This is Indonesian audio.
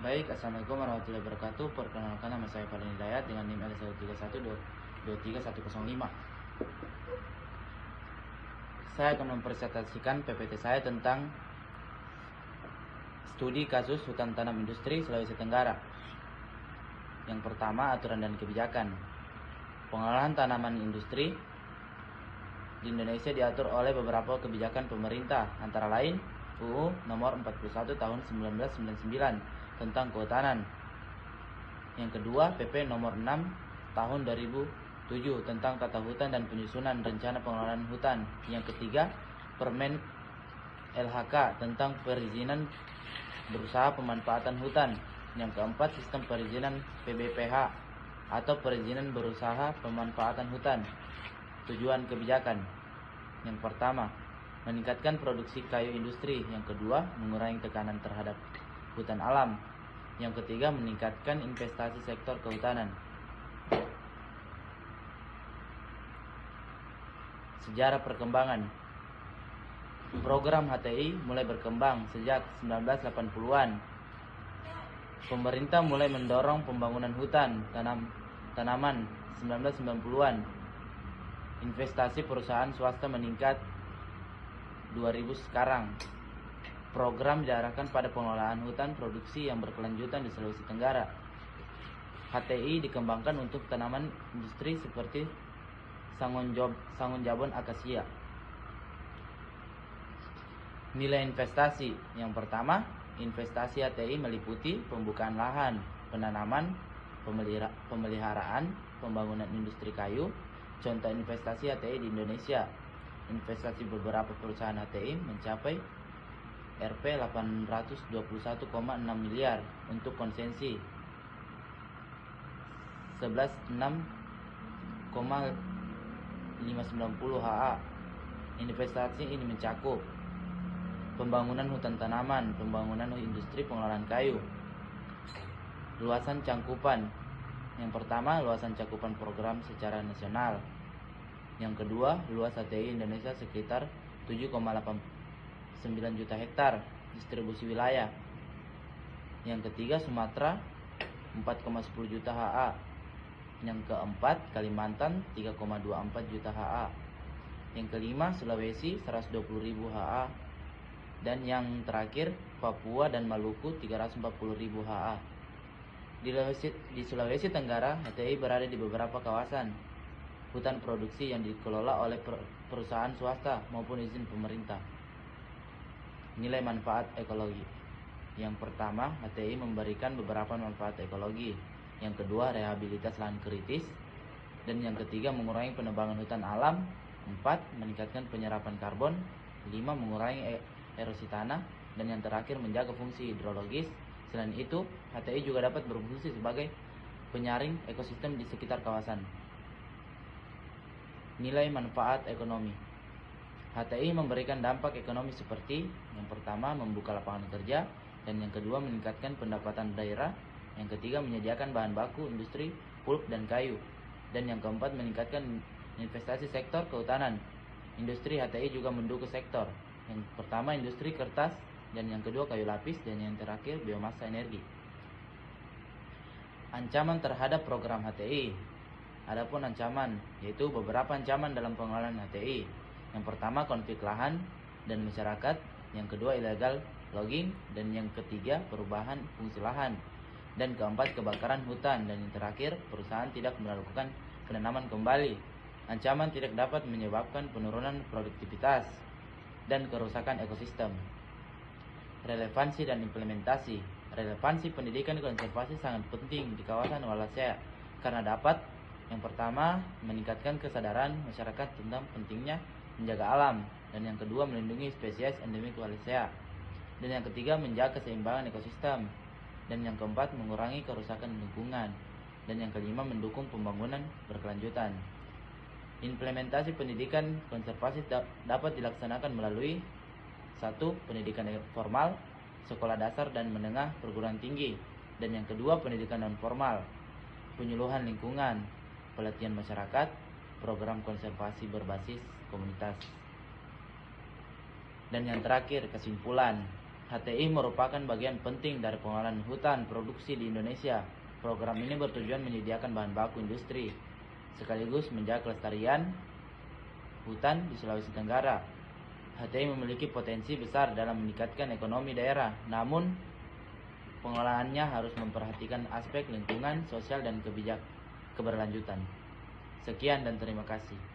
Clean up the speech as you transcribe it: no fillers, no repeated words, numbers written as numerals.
Baik, Assalamualaikum warahmatullahi wabarakatuh. Perkenalkan, nama saya Fadlan Hidayat dengan NIM L131223105. Saya akan mempresentasikan PPT saya tentang studi kasus hutan tanam industri Sulawesi Tenggara. Yang pertama, aturan dan kebijakan. Pengolahan tanaman industri di Indonesia diatur oleh beberapa kebijakan pemerintah, antara lain UU Nomor 41 Tahun 1999 tentang kehutanan. Yang kedua, PP Nomor 6 Tahun 2007 tentang tata hutan dan penyusunan rencana pengelolaan hutan. Yang ketiga, Permen LHK tentang perizinan berusaha pemanfaatan hutan. Yang keempat, sistem perizinan PBPH atau perizinan berusaha pemanfaatan hutan. Tujuan kebijakan. Yang pertama, meningkatkan produksi kayu industri. Yang kedua, mengurangi tekanan terhadap hutan alam. Yang ketiga, meningkatkan investasi sektor kehutanan. Sejarah perkembangan. Program HTI mulai berkembang sejak 1980-an. Pemerintah mulai mendorong pembangunan hutan tanaman 1990-an. Investasi perusahaan swasta meningkat 2000 sekarang. Program diarahkan pada pengelolaan hutan produksi yang berkelanjutan di Sulawesi Tenggara. HTI dikembangkan untuk tanaman industri seperti sangon jabon akasia. Nilai investasi. Yang pertama, investasi HTI meliputi pembukaan lahan, penanaman, pemeliharaan, pembangunan industri kayu. Contoh investasi HTI di Indonesia. Investasi beberapa perusahaan HTI mencapai Rp 821,6 miliar untuk konsesi 11.6,590 HA. Investasi ini mencakup pembangunan hutan tanaman, pembangunan industri pengolahan kayu. Luasan cakupan. Yang pertama, luasan cakupan program secara nasional. Yang kedua, luas HTI Indonesia sekitar 7,89 juta hektar, distribusi wilayah. Yang ketiga, Sumatera 4,10 juta HA. Yang keempat, Kalimantan 3,24 juta HA. Yang kelima, Sulawesi 120.000 HA. Dan yang terakhir, Papua dan Maluku 340.000 HA. Di Sulawesi Tenggara, HTI berada di beberapa kawasan hutan produksi yang dikelola oleh perusahaan swasta maupun izin pemerintah. Nilai manfaat ekologi. Yang pertama, HTI memberikan beberapa manfaat ekologi. Yang kedua, rehabilitas lahan kritis. Dan yang ketiga, mengurangi penebangan hutan alam. 4, meningkatkan penyerapan karbon. 5, mengurangi erosi tanah. Dan yang terakhir, menjaga fungsi hidrologis. Selain itu, HTI juga dapat berfungsi sebagai penyaring ekosistem di sekitar kawasan. Nilai manfaat ekonomi. HTI memberikan dampak ekonomi seperti yang pertama, membuka lapangan kerja, dan yang kedua, meningkatkan pendapatan daerah, yang ketiga, menyediakan bahan baku industri pulp dan kayu, dan yang keempat, meningkatkan investasi sektor kehutanan. Industri HTI juga mendukung sektor yang pertama, industri kertas, dan yang kedua, kayu lapis, dan yang terakhir, biomasa energi. Ancaman terhadap program HTI. Adapun ancaman, yaitu beberapa ancaman dalam pengelolaan HTI. Yang pertama, konflik lahan dan masyarakat. Yang kedua, illegal logging. Dan yang ketiga, perubahan fungsi lahan. Dan keempat, kebakaran hutan. Dan yang terakhir, perusahaan tidak melakukan penanaman kembali. Ancaman tidak dapat menyebabkan penurunan produktivitas dan kerusakan ekosistem. Relevansi dan implementasi. Relevansi pendidikan konservasi sangat penting di kawasan Wallacea karena dapat yang pertama, meningkatkan kesadaran masyarakat tentang pentingnya menjaga alam. Dan yang kedua, melindungi spesies endemik Wallacea. Dan yang ketiga, menjaga keseimbangan ekosistem. Dan yang keempat, mengurangi kerusakan lingkungan. Dan yang kelima, mendukung pembangunan berkelanjutan. Implementasi pendidikan konservasi dapat dilaksanakan melalui 1. Pendidikan formal, sekolah dasar dan menengah, perguruan tinggi. Dan yang kedua, pendidikan non formal, penyuluhan lingkungan, pelatihan masyarakat, program konservasi berbasis komunitas. Dan yang terakhir, kesimpulan. HTI merupakan bagian penting dari pengelolaan hutan produksi di Indonesia. Program ini bertujuan menyediakan bahan baku industri, sekaligus menjaga kelestarian hutan di Sulawesi Tenggara. HTI memiliki potensi besar dalam meningkatkan ekonomi daerah, namun pengelolaannya harus memperhatikan aspek lingkungan, sosial, dan keberlanjutan. Sekian dan terima kasih.